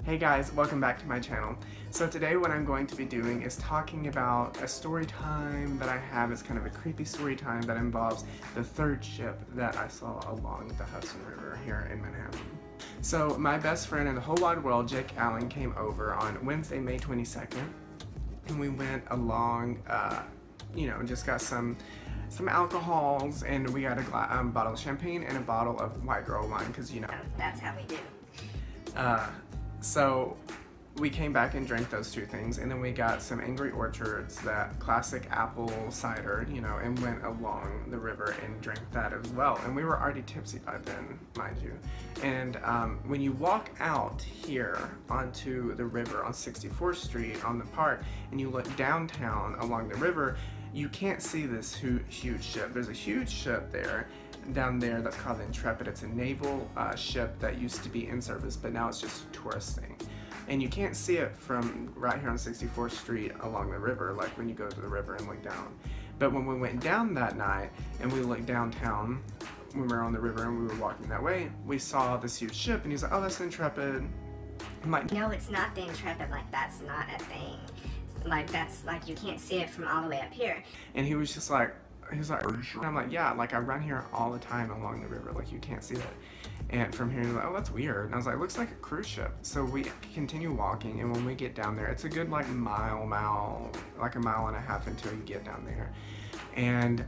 Hey guys, welcome back to my channel. So today what I'm going to be doing is talking about a story time that I have. It's kind of a creepy story time that involves the third ship that I saw along the Hudson River here in Manhattan. So my best friend in the whole wide world, Jake Allen, came over on Wednesday, May 22nd, and we went along, just got some alcohols, and we got a bottle of champagne and a bottle of white girl wine, because that's how we do. So we came back and drank those two things, and then we got some Angry Orchards, that classic apple cider, and went along the river and drank that as well. And we were already tipsy by then, mind you. And when you walk out here onto the river on 64th Street on the park, and you look downtown along the river, you can't see this huge ship. There's a huge ship down there that's called the Intrepid. It's a naval ship that used to be in service, but now it's just a tourist thing. And you can't see it from right here on 64th Street along the river, like when you go to the river and look down. But when we went down that night and we looked downtown, when we were on the river and we were walking that way, we saw this huge ship, and he's like, "Oh, that's the Intrepid." I'm like, "No, it's not the Intrepid. Like, that's not a thing. Like, that's like, you can't see it from all the way up here." And he was just like, "Are you sure?" And I'm like, "Yeah, like I run here all the time along the river, like you can't see it." And from here, he's like, "Oh, that's weird." And I was like, "Looks like a cruise ship." So we continue walking, and when we get down there, it's a good like a mile and a half until you get down there. And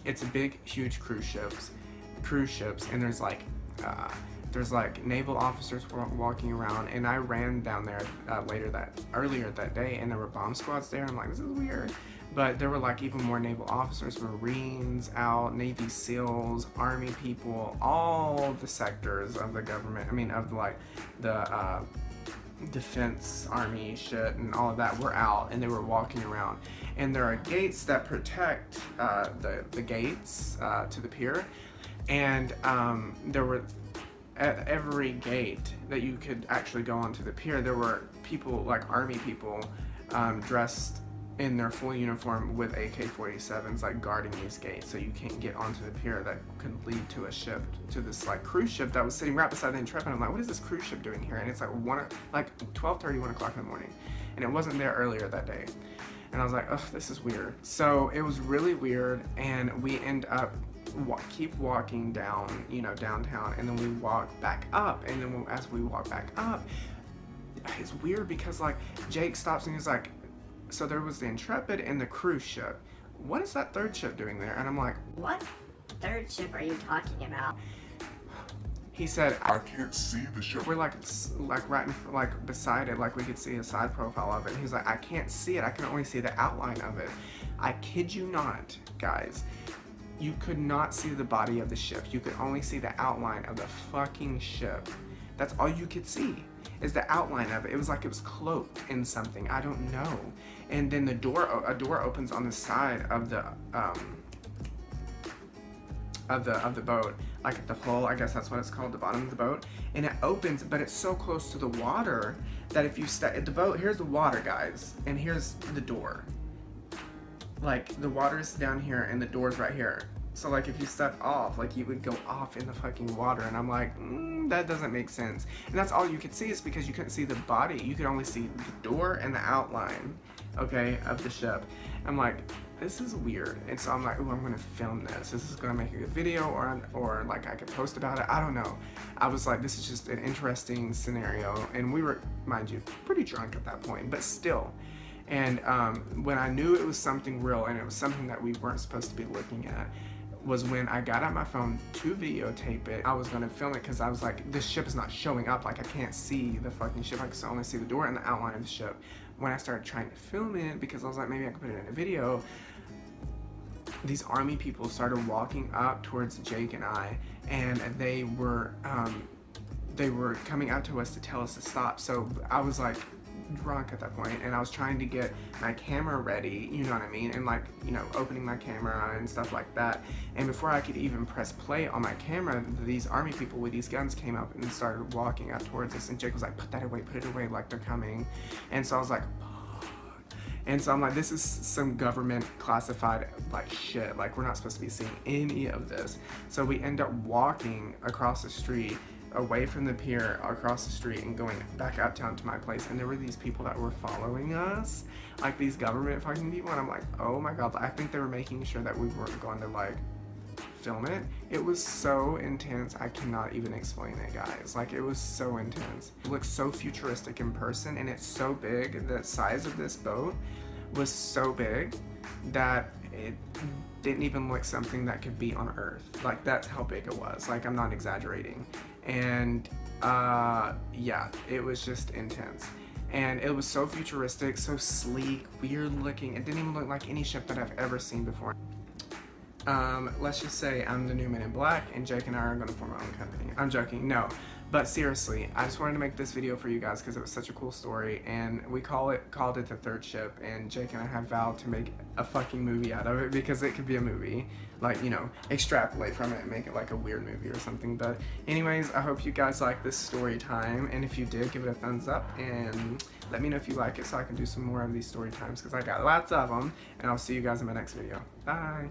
it's a big, huge cruise ships, and there's like naval officers walking around, and I ran down there earlier that day, and there were bomb squads there. I'm like, this is weird. But there were like even more naval officers, Marines out, Navy SEALs, Army people, all the sectors of the government, of the defense, Army shit and all of that were out, and they were walking around. And there are gates that protect the gates to the pier, and there were, at every gate that you could actually go onto the pier, there were people, like Army people, dressed in their full uniform with AK-47s, like guarding these gates so you can't get onto the pier that could lead to a ship, to this like cruise ship that was sitting right beside the Intrepid. I'm like, what is this cruise ship doing here? And it's like 12:30, 1 o'clock in the morning, and it wasn't there earlier that day. And I was like, oh, this is weird. So it was really weird, and we end up keep walking down, downtown, and then we walk back up, and then as we walk back up, it's weird because like Jake stops and he's like, "So there was the Intrepid and the cruise ship. What is that third ship doing there?" And I'm like, "What third ship are you talking about?" He said, "I can't see the ship." We're like right beside it, like we could see a side profile of it. And he's like, "I can't see it. I can only see the outline of it." I kid you not, guys. You could not see the body of the ship. You could only see the outline of the fucking ship. That's all you could see, is the outline of it. It was like it was cloaked in something. I don't know. And then a door opens on the side of the boat, like at the hull, I guess that's what it's called, the bottom of the boat. And it opens, but it's so close to the water that if you step at the boat, here's the water, guys, and here's the door. Like the water's down here and the door's right here. So like if you step off, like you would go off in the fucking water. And I'm like, that doesn't make sense. And that's all you could see, is because you couldn't see the body. You could only see the door and the outline, okay, of the ship. I'm like, this is weird. And so I'm like, ooh, I'm gonna film this. This is gonna make a good video, or like I could post about it. I don't know. I was like, this is just an interesting scenario. And we were, mind you, pretty drunk at that point, but still. And when I knew it was something real and it was something that we weren't supposed to be looking at, was when I got out my phone to videotape it. I was gonna film it because I was like, this ship is not showing up. Like I can't see the fucking ship. I can only see the door and the outline of the ship. When I started trying to film it, because I was like, maybe I could put it in a video, these Army people started walking up towards Jake and I, and they were coming out to us to tell us to stop. So I was like drunk at that point, and I was trying to get my camera ready, you know what I mean, and like, opening my camera and stuff like that. And before I could even press play on my camera, these Army people with these guns came up and started walking up towards us, and Jake was like, put it away, like they're coming. And so I was like, fuck. And so I'm like, this is some government classified like shit, like we're not supposed to be seeing any of this. So we end up walking across the street away from the pier across the street and going back uptown to my place, and there were these people that were following us, like these government fucking people, and I'm like, oh my god, I think they were making sure that we weren't going to like film it. It was so intense, I cannot even explain it, guys. Like, it was so intense. It looks so futuristic in person, and it's so big. The size of this boat was so big that it didn't even look something that could be on Earth. Like, that's how big it was. Like, I'm not exaggerating. And yeah, it was just intense. And it was so futuristic, so sleek, weird looking. It didn't even look like any ship that I've ever seen before. Let's just say I'm the new Men in Black, and Jake and I are going to form our own company. I'm joking, no. But seriously, I just wanted to make this video for you guys because it was such a cool story, and we called it the third ship, and Jake and I have vowed to make a fucking movie out of it because it could be a movie. Like, you know, extrapolate from it and make it like a weird movie or something. But anyways, I hope you guys like this story time, and if you did, give it a thumbs up, and let me know if you like it so I can do some more of these story times because I got lots of them, and I'll see you guys in my next video. Bye!